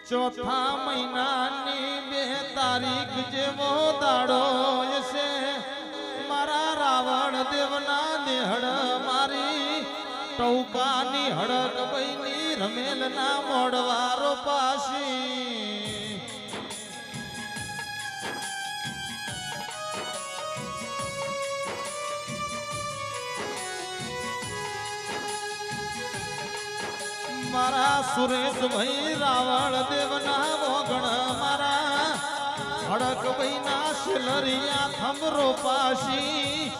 ચોથા મહિનાની 2 તારીખ જેવો દાડો હશે મારા રાવણ દેવના દેહડ મારી ટૌકાની હડક બઈની રમેલના મોડવારો પાસી મારા સુરેશભાઈ રાવળ દેવના મોગણ મારા હડક ભાઈના શિલરિયા થમરો પાસી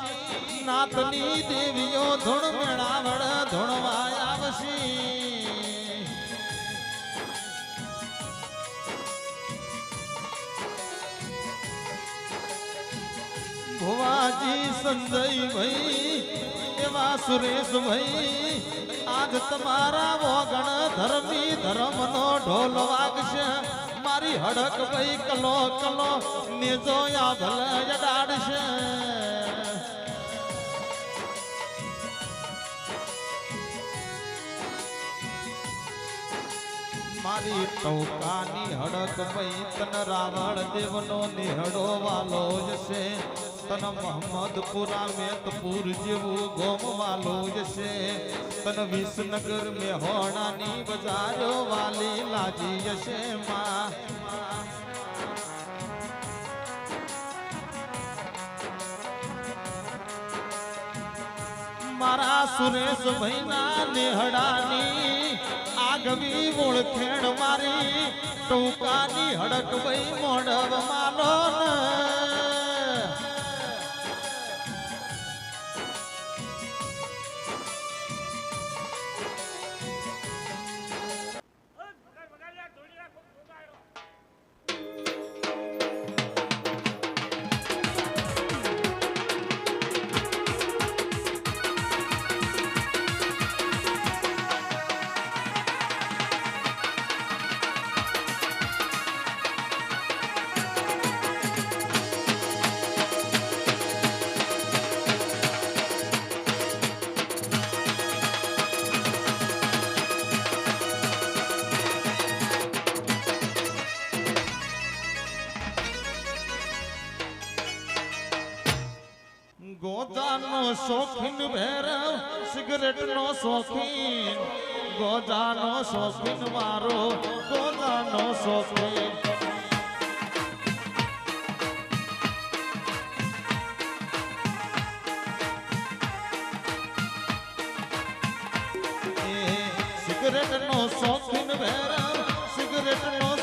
નાતની દેવીઓ ધૂણ મેળાવડ ધૂણવા આવશી ભુવાજી સંજયભાઈ એવા સુરેશભાઈ આજ તમારા વગણ ધર્મી ધર્મનો ઢોલ વાગશે મારી હડક ભાઈ કલો કલો નેજો ભલ જડાડશે મારી ટૌકાની હડક ભાઈ તન રાવણ દેવનો નિહડો વાલો જશે તન મોહમ્મદપુરા મેતપુર જેવું ગોમવાલો જશે તન વિસનગર મેહોણાની બજારો વાલી લાજી જશે માં મારા સુરેશભાઈ ના નેહડાની આગવી ઓળખેણ મારી ટૂંકાની હડક ભાઈ મોડવ માલો ગોજાનો શોખીન ભેરવ સિગરેટ નો શોખીન ગોજાનો શોખીન મારો ગોજાનો શોખીન સિગરેટ નો શોખીન ભેરવ સિગરેટ નો